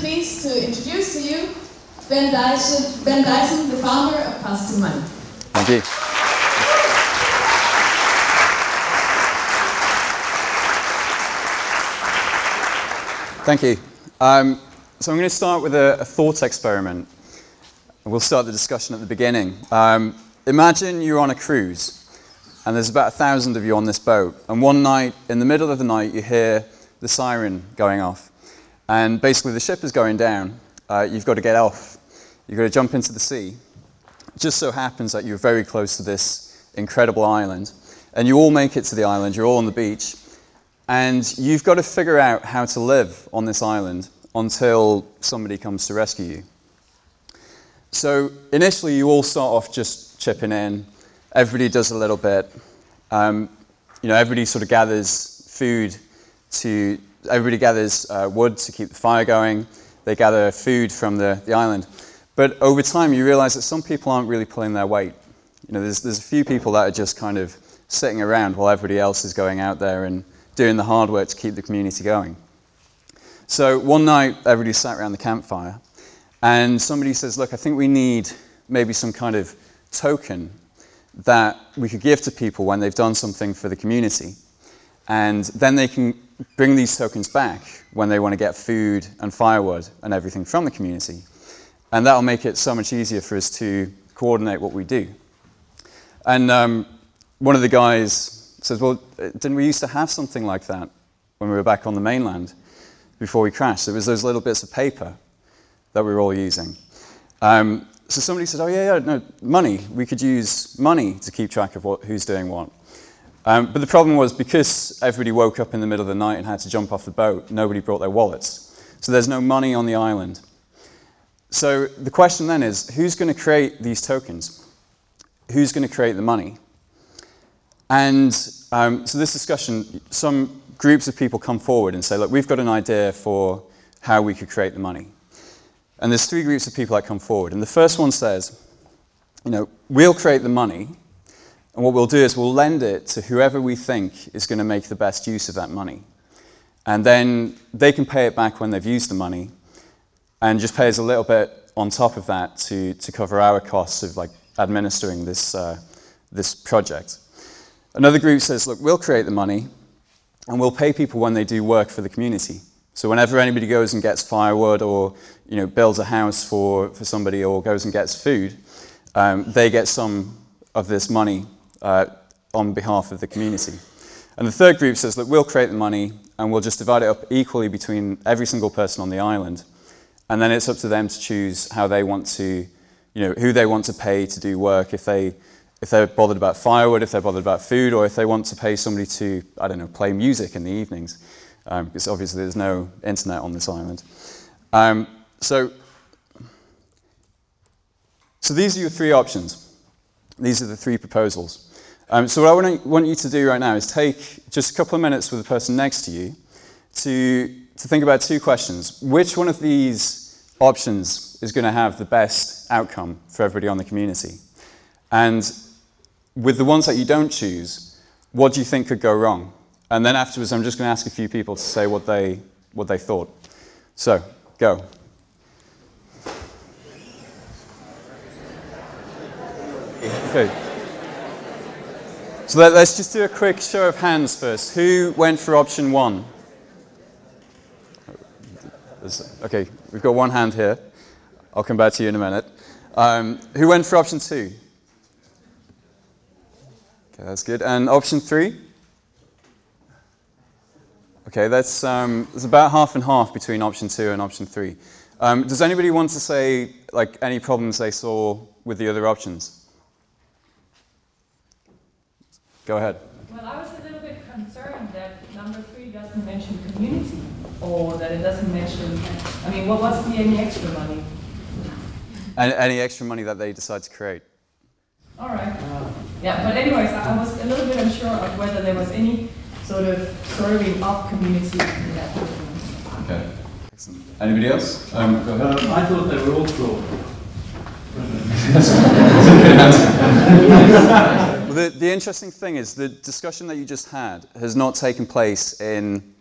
pleased to introduce to you Ben Dyson, the founder of Positive Money. Thank you. Thank you. So I'm going to start with a thought experiment. We'll start the discussion at the beginning. Imagine you're on a cruise, and there's about 1,000 of you on this boat, and one night, in the middle of the night, you hear the siren going off. And basically the ship is going down. You've got to get off. You've got to jump into the sea. It just so happens that you're very close to this incredible island, and you all make it to the island. You're all on the beach, and you've got to figure out how to live on this island until somebody comes to rescue you. So initially you all start off just chipping in. Everybody does a little bit. Everybody sort of gathers food everybody gathers wood to keep the fire going. They gather food from the island. But over time you realize that some people aren't really pulling their weight. There's a few people that are just kind of sitting around while everybody else is going out there and doing the hard work to keep the community going. So one night everybody sat around the campfire, and somebody says, look, I think we need maybe some kind of token that we could give to people when they've done something for the community. And then they can bring these tokens back when they want to get food and firewood and everything from the community. And that'll make it so much easier for us to coordinate what we do. And one of the guys says, well, didn't we used to have something like that when we were back on the mainland before we crashed? It was those little bits of paper that we were all using. So somebody said, oh yeah, no, money. We could use money to keep track of who's doing what. But the problem was, because everybody woke up in the middle of the night and had to jump off the boat, nobody brought their wallets. So there's no money on the island. So the question then is, who's going to create these tokens? Who's going to create the money? And so this discussion, some groups of people come forward and say, look, we've got an idea for how we could create the money. And there's three groups of people that come forward. And the first one says, we'll create the money, and what we'll do is we'll lend it to whoever we think is going to make the best use of that money. And then they can pay it back when they've used the money, and just pay us a little bit on top of that to cover our costs of administering this project. Another group says, look, we'll create the money, and we'll pay people when they do work for the community. So whenever anybody goes and gets firewood, or builds a house for somebody, or goes and gets food, they get some of this money on behalf of the community. And the third group says, look, we'll create the money, and we'll just divide it up equally between every single person on the island. And then it's up to them to choose how they want to, who they want to pay to do work, if they're bothered about firewood, if they're bothered about food, or if they want to pay somebody to, I don't know, play music in the evenings. Because obviously there's no internet on this island. So these are your three options. These are the three proposals. So what I want you to do right now is take just a couple of minutes with the person next to you to think about two questions. Which one of these options is going to have the best outcome for everybody on the community? And with the ones that you don't choose, what do you think could go wrong? And then afterwards, I'm just going to ask a few people to say what they thought. So, go. Okay. So let's just do a quick show of hands first. Who went for option one? Okay, we've got one hand here. I'll come back to you in a minute. Who went for option two? Okay, that's good. And option three? Okay, that's about half and half between option two and option three. Does anybody want to say any problems they saw with the other options? Go ahead. Well, I was a little bit concerned that number three doesn't mention community, or that it doesn't mention, what's any extra money? Any extra money that they decide to create. All right. Yeah, but anyways, I was a little bit unsure of whether there was any sort of serving up community in that document. Okay. Excellent. Anybody else? Go ahead. I thought they were all flawed. Well, the interesting thing is the discussion that you just had has not taken place in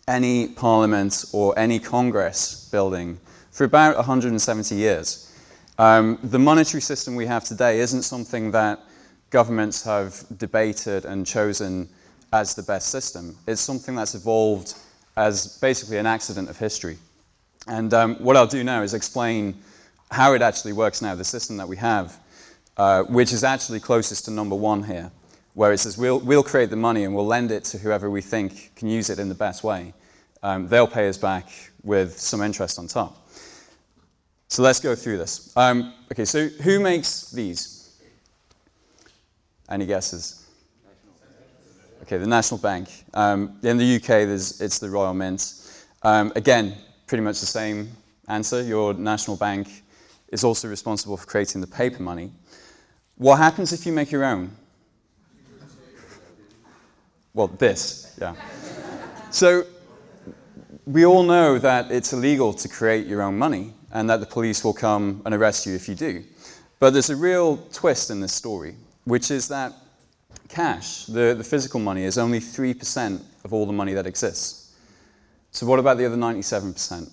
any parliament or any Congress building for about 170 years. The monetary system we have today isn't something that governments have debated and chosen as the best system. It's something that's evolved as basically an accident of history. And what I'll do now is explain how it actually works now, the system that we have, which is actually closest to number one here, where it says we'll create the money and we'll lend it to whoever we think can use it in the best way. They'll pay us back with some interest on top. So let's go through this. Okay, so who makes these? Any guesses? Okay, the National Bank. In the UK, it's the Royal Mint. Again, pretty much the same answer. Your national bank is also responsible for creating the paper money. What happens if you make your own? Well, this, yeah. So we all know that it's illegal to create your own money and that the police will come and arrest you if you do. But there's a real twist in this story, which is that cash, the physical money, is only 3% of all the money that exists. So what about the other 97%?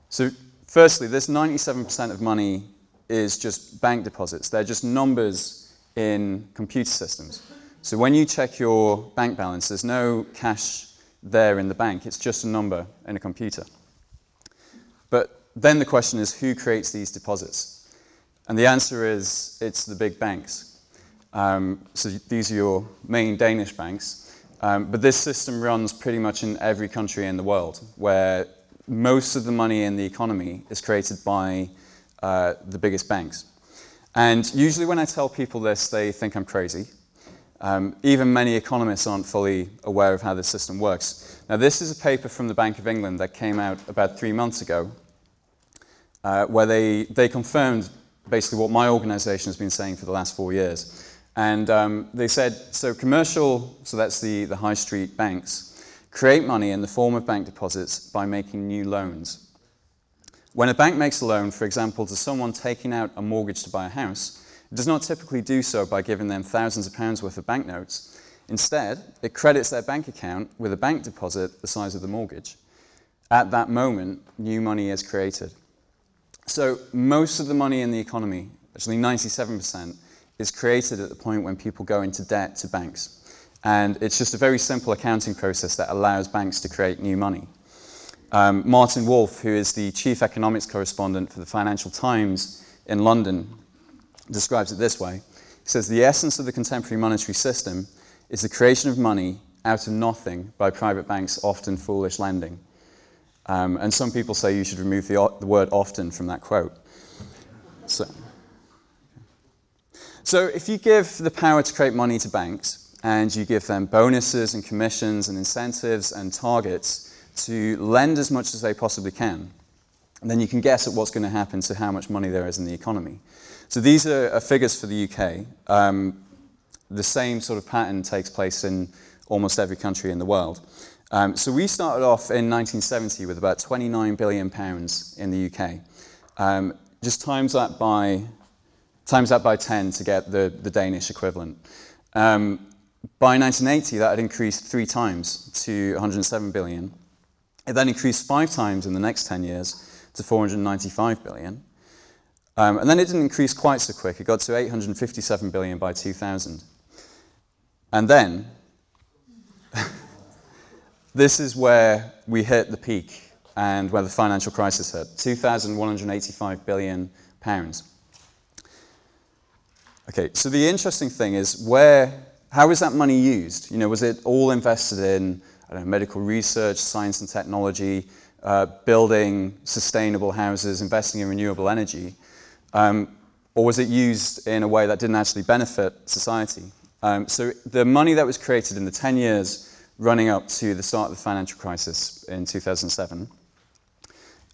So firstly, this 97% of money is just bank deposits. They're just numbers in computer systems. So when you check your bank balance, there's no cash there in the bank. It's just a number in a computer. But then the question is, who creates these deposits? And the answer is, it's the big banks. So these are your main Danish banks. But this system runs pretty much in every country in the world, where most of the money in the economy is created by the biggest banks. And usually when I tell people this, they think I'm crazy. Even many economists aren't fully aware of how this system works. Now, this is a paper from the Bank of England that came out about 3 months ago, where they confirmed basically what my organization has been saying for the last 4 years. And they said, so commercial, so that's the high street banks, create money in the form of bank deposits by making new loans. When a bank makes a loan, for example, to someone taking out a mortgage to buy a house, it does not typically do so by giving them thousands of pounds worth of banknotes. Instead, it credits their bank account with a bank deposit the size of the mortgage. At that moment, new money is created. So most of the money in the economy, actually 97%, is created at the point when people go into debt to banks. And it's just a very simple accounting process that allows banks to create new money. Martin Wolf, who is the chief economics correspondent for the Financial Times in London, describes it this way. He says, the essence of the contemporary monetary system is the creation of money out of nothing by private banks' often foolish lending. And some people say you should remove the word often from that quote. So if you give the power to create money to banks, and you give them bonuses and commissions and incentives and targets to lend as much as they possibly can, then you can guess at what's going to happen to how much money there is in the economy. So these are figures for the UK. The same sort of pattern takes place in almost every country in the world. So we started off in 1970 with about £29 billion in the UK. Just times that by 10 to get the Danish equivalent. By 1980, that had increased 3 times to 107 billion. It then increased 5 times in the next 10 years to 495 billion. And then it didn't increase quite so quick. It got to 857 billion by 2000. And then, this is where we hit the peak and where the financial crisis hit, 2,185 billion pounds. Okay, so the interesting thing is how was that money used? You know, was it all invested in, I don't know, medical research, science and technology, building sustainable houses, investing in renewable energy? Or was it used in a way that didn't actually benefit society? So the money that was created in the 10 years running up to the start of the financial crisis in 2007,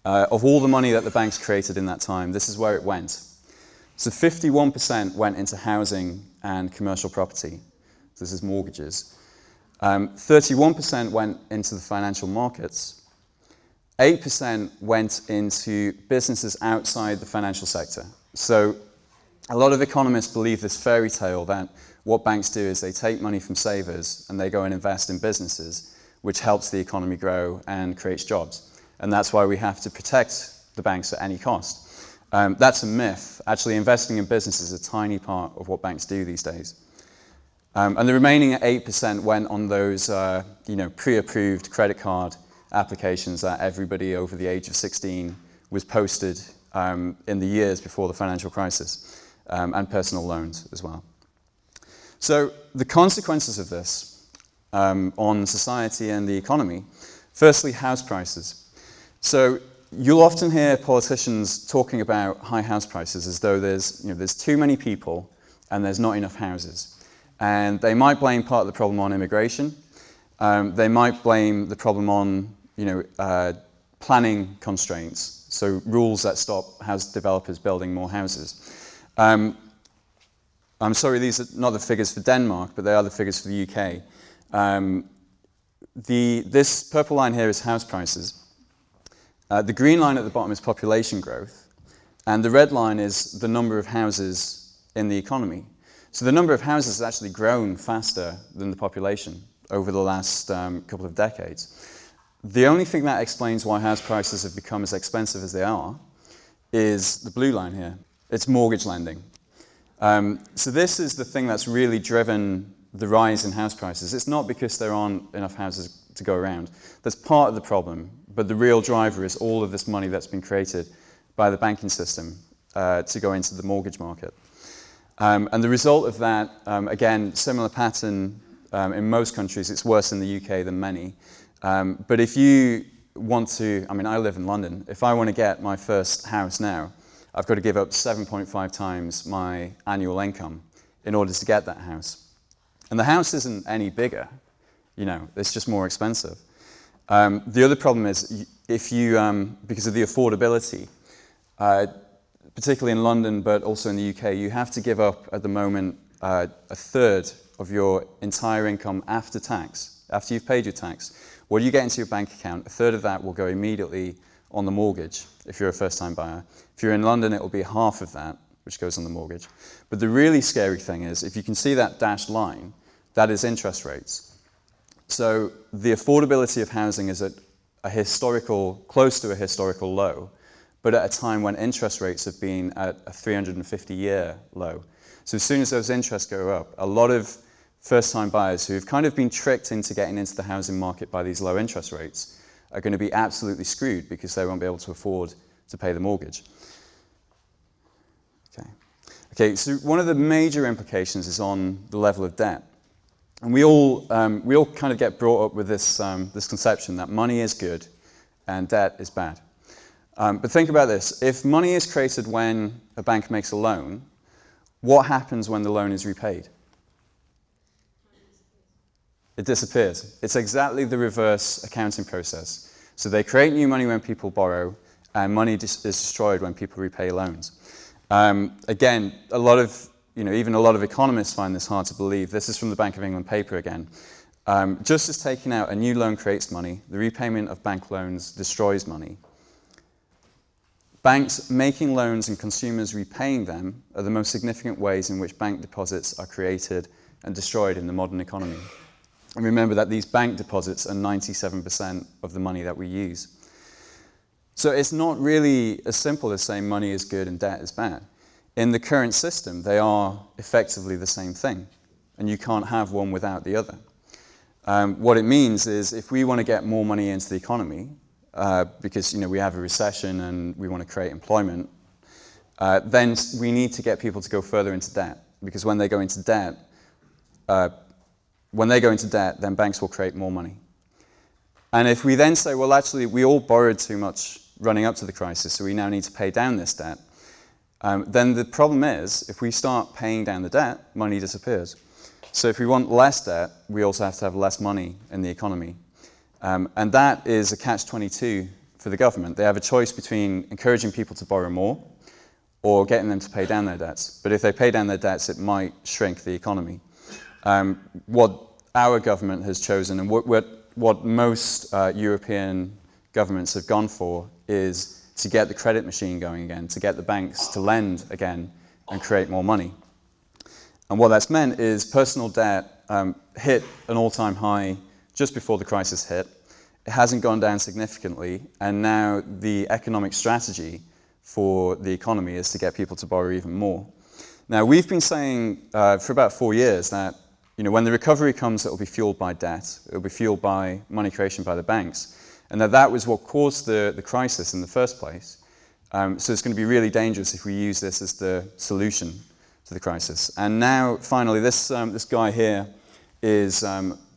of all the money that the banks created in that time, this is where it went. So 51% went into housing and commercial property. This is mortgages. 31% went into the financial markets. 8% went into businesses outside the financial sector. So a lot of economists believe this fairy tale that what banks do is they take money from savers and they go and invest in businesses, which helps the economy grow and creates jobs. And that's why we have to protect the banks at any cost. That's a myth. Actually, investing in business is a tiny part of what banks do these days. And the remaining 8% went on those pre-approved credit card applications that everybody over the age of 16 was posted in the years before the financial crisis, and personal loans as well. So the consequences of this on society and the economy, firstly, house prices. So you'll often hear politicians talking about high house prices as though there's too many people and there's not enough houses. And they might blame part of the problem on immigration. They might blame the problem on planning constraints, so rules that stop house developers building more houses. I'm sorry, these are not the figures for Denmark, but they are the figures for the UK. This purple line here is house prices. The green line at the bottom is population growth, and the red line is the number of houses in the economy. So the number of houses has actually grown faster than the population over the last couple of decades. The only thing that explains why house prices have become as expensive as they are is the blue line here. It's mortgage lending. So this is the thing that's really driven the rise in house prices. It's not because there aren't enough houses to go around. That's part of the problem, but the real driver is all of this money that's been created by the banking system to go into the mortgage market. And the result of that, again, similar pattern in most countries. It's worse in the UK than many. But if you want to, I live in London. If I want to get my first house now, I've got to give up 7.5 times my annual income in order to get that house. And the house isn't any bigger, it's just more expensive. The other problem is if you, because of the affordability, particularly in London, but also in the UK, you have to give up at the moment a third of your entire income after tax, after you've paid your tax. What you get into your bank account, a third of that will go immediately on the mortgage if you're a first-time buyer. If you're in London, it will be half of that, which goes on the mortgage. But the really scary thing is, if you can see that dashed line, that is interest rates. So the affordability of housing is at close to a historical low, but at a time when interest rates have been at a 350-year low. So as soon as those interests go up, a lot of first-time buyers who've kind of been tricked into getting into the housing market by these low interest rates are going to be absolutely screwed because they won't be able to afford to pay the mortgage. Okay, so one of the major implications is on the level of debt. And we all kind of get brought up with this conception that money is good and debt is bad. But think about this. If money is created when a bank makes a loan, what happens when the loan is repaid? It disappears. It's exactly the reverse accounting process. So they create new money when people borrow, and money is destroyed when people repay loans. Again, even a lot of economists find this hard to believe. This is from the Bank of England paper again. Just as taking out a new loan creates money, the repayment of bank loans destroys money. Banks making loans and consumers repaying them are the most significant ways in which bank deposits are created and destroyed in the modern economy. And remember that these bank deposits are 97% of the money that we use. So it's not really as simple as saying money is good and debt is bad. In the current system, they are effectively the same thing, and you can't have one without the other. What it means is if we want to get more money into the economy, because we have a recession and we want to create employment, then we need to get people to go further into debt, because when they go into debt, then banks will create more money. And if we then say, well, actually, we all borrowed too much running up to the crisis, so we now need to pay down this debt, then the problem is, if we start paying down the debt, money disappears. So if we want less debt, we also have to have less money in the economy. And that is a catch-22 for the government. They have a choice between encouraging people to borrow more or getting them to pay down their debts. But if they pay down their debts, it might shrink the economy. What our government has chosen, and what most European governments have gone for, is to get the credit machine going again, to get the banks to lend again and create more money. And what that's meant is personal debt hit an all-time high just before the crisis hit. It hasn't gone down significantly, and now the economic strategy for the economy is to get people to borrow even more. Now, we've been saying for about 4 years that when the recovery comes, it will be fueled by debt, it will be fueled by money creation by the banks, and that was what caused the crisis in the first place. So it's going to be really dangerous if we use this as the solution to the crisis. And now, finally, this guy here is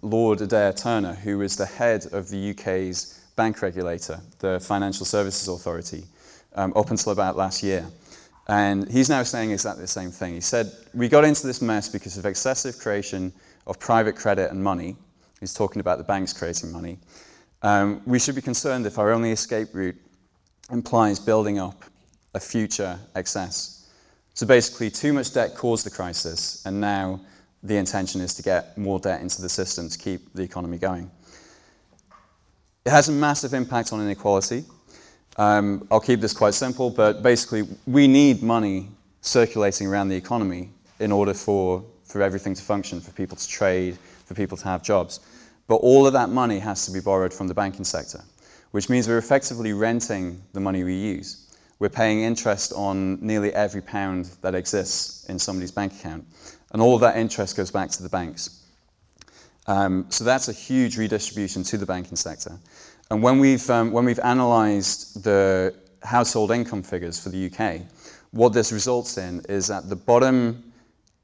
Lord Adair Turner, who was the head of the UK's bank regulator, the Financial Services Authority, up until about last year. And he's now saying exactly the same thing. He said, we got into this mess because of excessive creation of private credit and money. He's talking about the banks creating money. We should be concerned if our only escape route implies building up a future excess. So basically, too much debt caused the crisis, and now the intention is to get more debt into the system to keep the economy going. It has a massive impact on inequality. I'll keep this quite simple, but basically, we need money circulating around the economy in order for everything to function, for people to trade, for people to have jobs. But all of that money has to be borrowed from the banking sector, which means we're effectively renting the money we use. We're paying interest on nearly every pound that exists in somebody's bank account. And all of that interest goes back to the banks. So that's a huge redistribution to the banking sector. And when we've analysed the household income figures for the UK, what this results in is that the bottom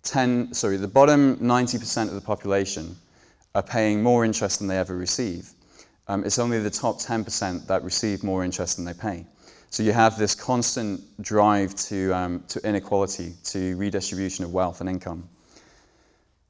90% of the population are paying more interest than they ever receive. It's only the top 10% that receive more interest than they pay. So you have this constant drive to inequality, to redistribution of wealth and income.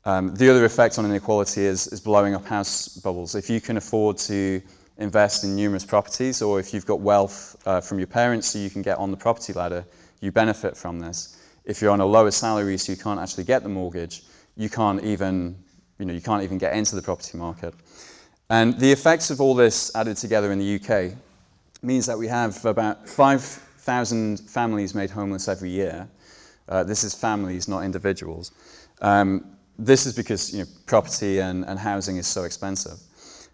The other effect on inequality is blowing up house bubbles. If you can afford to invest in numerous properties, or if you've got wealth from your parents so you can get on the property ladder, you benefit from this. If you're on a lower salary so you can't actually get the mortgage, you can't even get into the property market. And the effects of all this added together in the UK means that we have about 5,000 families made homeless every year. This is families, not individuals. This is because property and housing is so expensive.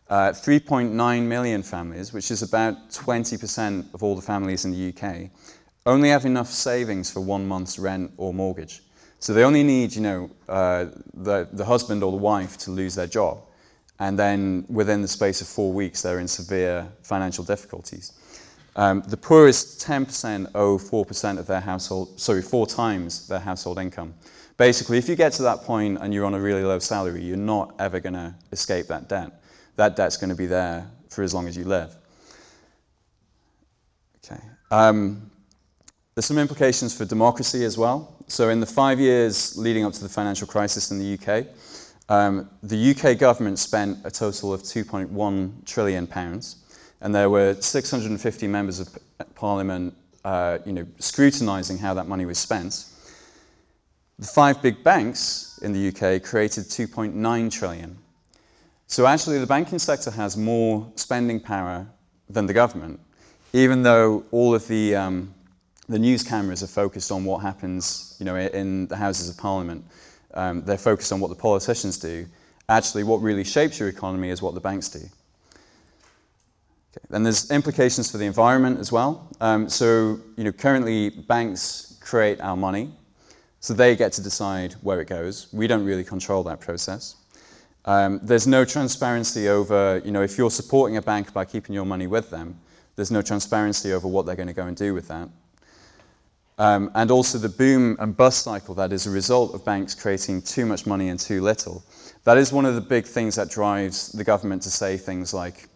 3.9 million families, which is about 20% of all the families in the UK, only have enough savings for 1 month's rent or mortgage. So they only need, the husband or the wife to lose their job, and then within the space of 4 weeks, they're in severe financial difficulties. The poorest 10% owe 4% of their household, 4 times their household income. Basically, if you get to that point and you're on a really low salary, you're not ever going to escape that debt. That debt's going to be there for as long as you live. Okay. There's some implications for democracy as well. So in the 5 years leading up to the financial crisis in the UK the UK government spent a total of £2.1 trillion, and there were 650 members of Parliament scrutinising how that money was spent. The 5 big banks in the UK created 2.9 trillion. So actually the banking sector has more spending power than the government, even though all of the news cameras are focused on what happens in the Houses of Parliament. They're focused on what the politicians do. Actually, what really shapes your economy is what the banks do. Okay. Then there's implications for the environment as well. Currently banks create our money, so they get to decide where it goes. We don't really control that process. There's no transparency over, if you're supporting a bank by keeping your money with them, there's no transparency over what they're going to go and do with that. And also the boom and bust cycle that is a result of banks creating too much money and too little. That is one of the big things that drives the government to say things like,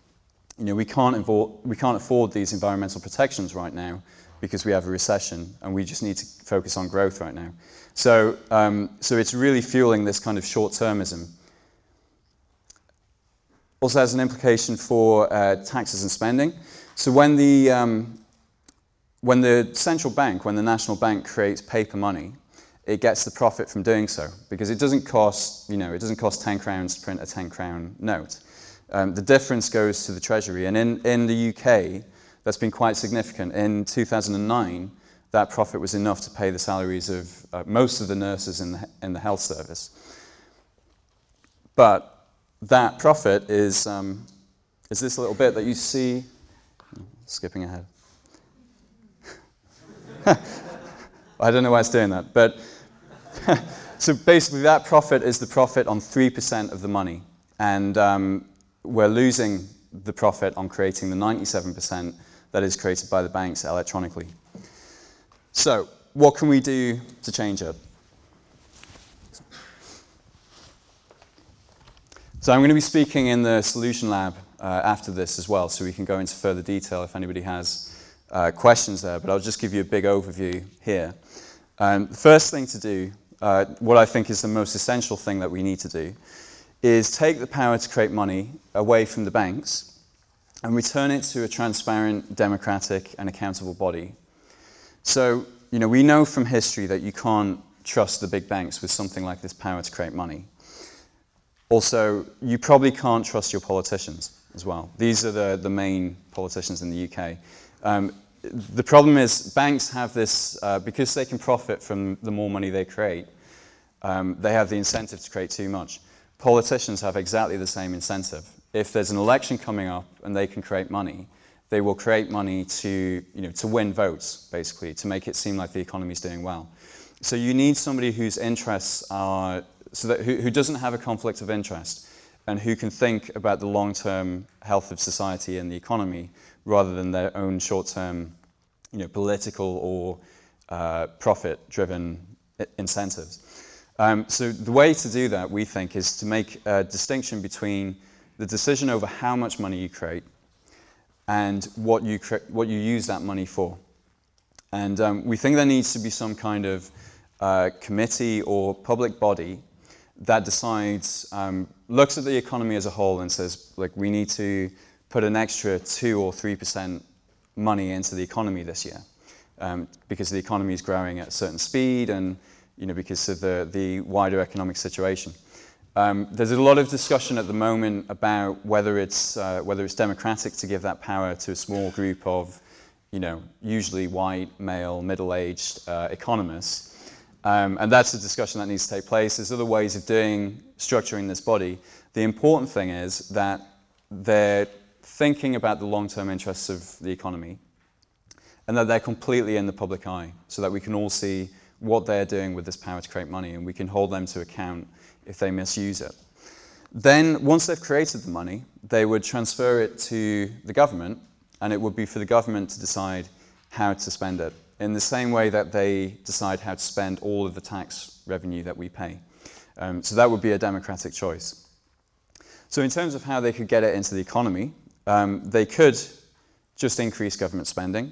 we can't afford these environmental protections right now because we have a recession and we just need to focus on growth right now. So it's really fueling this kind of short-termism. Also has an implication for taxes and spending. So when the central bank, when the national bank creates paper money, it gets the profit from doing so because it doesn't cost, it doesn't cost 10 crowns to print a 10 crown note. The difference goes to the Treasury, and in the UK, that's been quite significant. In 2009, that profit was enough to pay the salaries of most of the nurses in the health service. But that profit is this little bit that you see. Skipping ahead. I don't know why it's doing that, but so basically that profit is the profit on 3% of the money, and we're losing the profit on creating the 97% that is created by the banks electronically. So what can we do to change it? So I'm going to be speaking in the solution lab after this as well, so we can go into further detail if anybody has questions there, but I'll just give you a big overview here. The first thing to do, what I think is the most essential thing that we need to do, is take the power to create money away from the banks and return it to a transparent, democratic, and accountable body. So, we know from history that you can't trust the big banks with something like this power to create money. Also, you probably can't trust your politicians as well. These are the main politicians in the UK. The problem is banks have this, because they can profit from the more money they create, they have the incentive to create too much. Politicians have exactly the same incentive. If there's an election coming up and they can create money, they will create money to win votes, basically, to make it seem like the economy is doing well. So you need somebody whose interests are, who doesn't have a conflict of interest and who can think about the long-term health of society and the economy rather than their own short-term, political or profit-driven incentives. So the way to do that, we think, is to make a distinction between the decision over how much money you create and what you use that money for. And we think there needs to be some kind of committee or public body that decides, looks at the economy as a whole and says, like, we need to put an extra 2 or 3% money into the economy this year, because the economy is growing at a certain speed and because of the wider economic situation. There's a lot of discussion at the moment about whether it's democratic to give that power to a small group of, usually white, male, middle-aged economists. And that's a discussion that needs to take place. There's other ways of structuring this body. The important thing is that they're thinking about the long-term interests of the economy and that they're completely in the public eye so that we can all see what they're doing with this power to create money and we can hold them to account if they misuse it. Then, once they've created the money, they would transfer it to the government, and it would be for the government to decide how to spend it, in the same way that they decide how to spend all of the tax revenue that we pay. So that would be a democratic choice. So in terms of how they could get it into the economy, they could just increase government spending.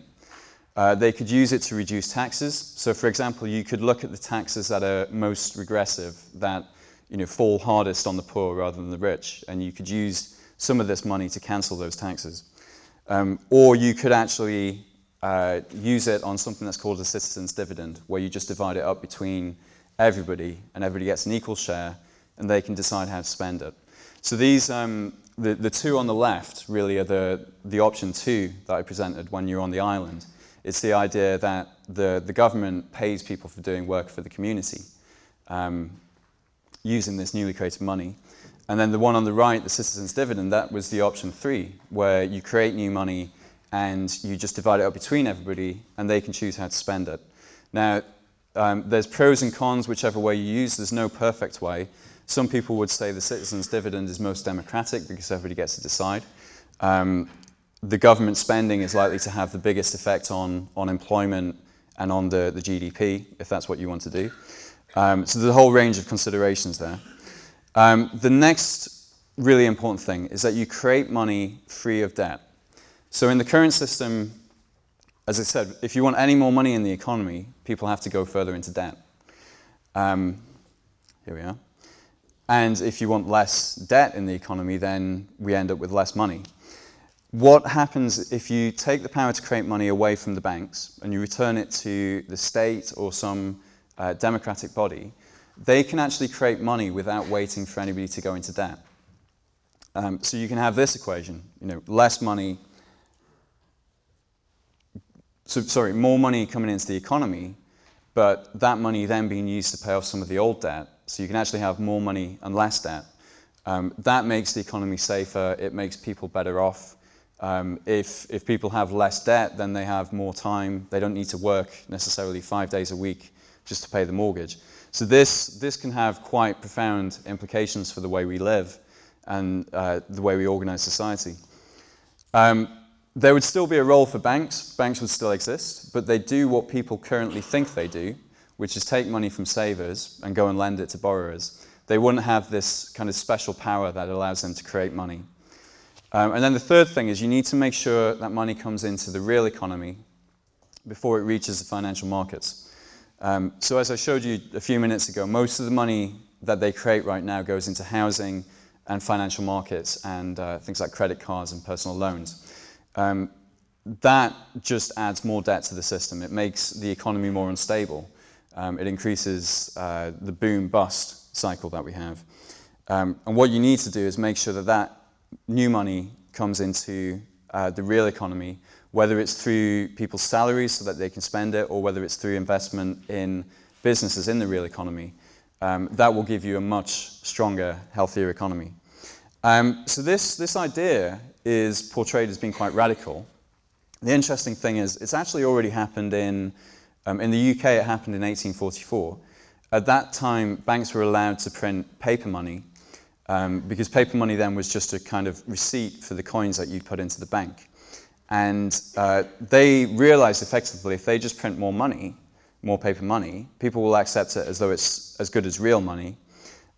They could use it to reduce taxes. So for example, you could look at the taxes that are most regressive, that fall hardest on the poor rather than the rich, and you could use some of this money to cancel those taxes. Or you could actually use it on something that's called a citizen's dividend, where you just divide it up between everybody, and everybody gets an equal share, and they can decide how to spend it. So these, the two on the left really are the option 2 that I presented when you're on the island. It's the idea that the government pays people for doing work for the community, using this newly created money. And then the one on the right, the citizen's dividend, that was the option 3, where you create new money and you just divide it up between everybody and they can choose how to spend it. Now, there's pros and cons whichever way you use. There's no perfect way. Some people would say the citizen's dividend is most democratic because everybody gets to decide. The government spending is likely to have the biggest effect on employment and on the GDP, if that's what you want to do. So there's a whole range of considerations there. The next really important thing is that you create money free of debt. So in the current system, as I said, if you want any more money in the economy, people have to go further into debt. Here we are. And if you want less debt in the economy, then we end up with less money. What happens if you take the power to create money away from the banks and you return it to the state or some democratic body? They can actually create money without waiting for anybody to go into debt. So you can have this equation, less money, more money coming into the economy, but that money then being used to pay off some of the old debt. So you can actually have more money and less debt. That makes the economy safer, it makes people better off. If people have less debt, then they have more time. They don't need to work necessarily 5 days a week just to pay the mortgage. So this can have quite profound implications for the way we live and the way we organize society. There would still be a role for banks. Banks would still exist, but they do what people currently think they do, which is take money from savers and go and lend it to borrowers. They wouldn't have this kind of special power that allows them to create money. And then the third thing is you need to make sure that money comes into the real economy before it reaches the financial markets. So as I showed you a few minutes ago, most of the money that they create right now goes into housing and financial markets and things like credit cards and personal loans. That just adds more debt to the system. It makes the economy more unstable. It increases the boom-bust cycle that we have. And what you need to do is make sure that that new money comes into the real economy, whether it's through people's salaries so that they can spend it, or whether it's through investment in businesses in the real economy. That will give you a much stronger, healthier economy. So this idea is portrayed as being quite radical. The interesting thing is it's actually already happened in the UK. It happened in 1844. At that time, banks were allowed to print paper money because paper money then was just a kind of receipt for the coins that you'd put into the bank. And they realized effectively if they just print more money, more paper money, people will accept it as though it's as good as real money,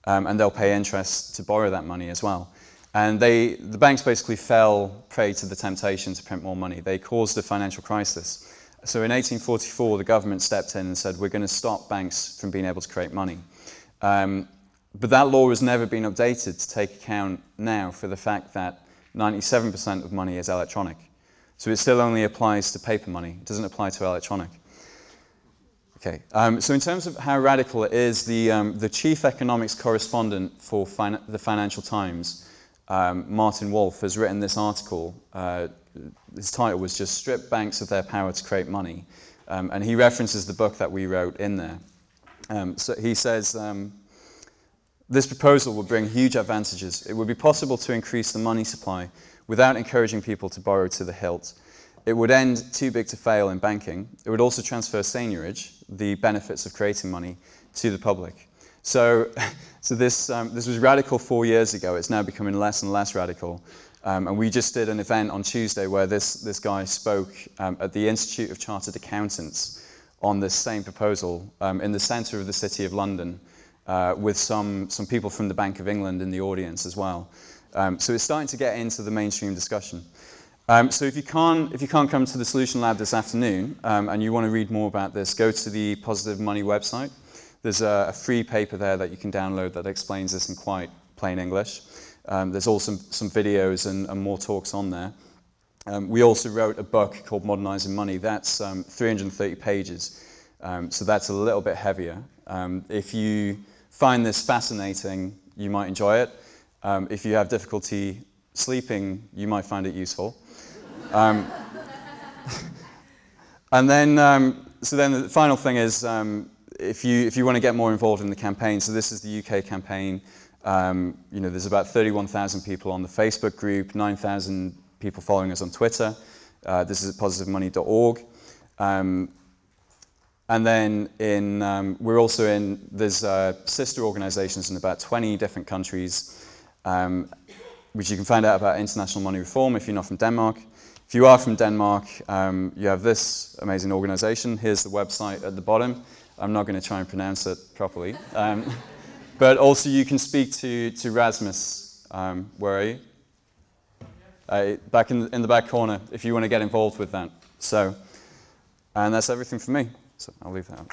and they'll pay interest to borrow that money as well. And the banks basically fell prey to the temptation to print more money. They caused a financial crisis. So in 1844, the government stepped in and said, we're going to stop banks from being able to create money. But that law has never been updated to take account now for the fact that 97% of money is electronic. So it still only applies to paper money. It doesn't apply to electronic. Okay. So in terms of how radical it is, the chief economics correspondent for the Financial Times, Martin Wolf, has written this article. His title was just "Strip Banks of Their Power to Create Money." And he references the book that we wrote in there. So he says, this proposal would bring huge advantages. It would be possible to increase the money supply without encouraging people to borrow to the hilt. It would end too big to fail in banking. It would also transfer seigniorage, the benefits of creating money, to the public. So this was radical 4 years ago. It's now becoming less and less radical. And we just did an event on Tuesday where this guy spoke at the Institute of Chartered Accountants on this same proposal in the centre of the City of London with some people from the Bank of England in the audience as well. So it's starting to get into the mainstream discussion. So if you can't come to the Solution Lab this afternoon and you want to read more about this, go to the Positive Money website. There's a free paper there that you can download that explains this in quite plain English. There's also some videos and more talks on there. We also wrote a book called Modernising Money. That's 330 pages, so that's a little bit heavier. If you find this fascinating, you might enjoy it. If you have difficulty sleeping, you might find it useful. And then, so then the final thing is, if you want to get more involved in the campaign, so this is the UK campaign. You know, there's about 31,000 people on the Facebook group, 9,000 people following us on Twitter. This is at positivemoney.org. And then we're also there's sister organizations in about 20 different countries, which you can find out about international money reform if you're not from Denmark. If you are from Denmark, you have this amazing organization. Here's the website at the bottom. I'm not going to try and pronounce it properly. But also you can speak to Rasmus. Where are you? Back in the back corner if you want to get involved with that. So, and that's everything for me. So I'll leave that out.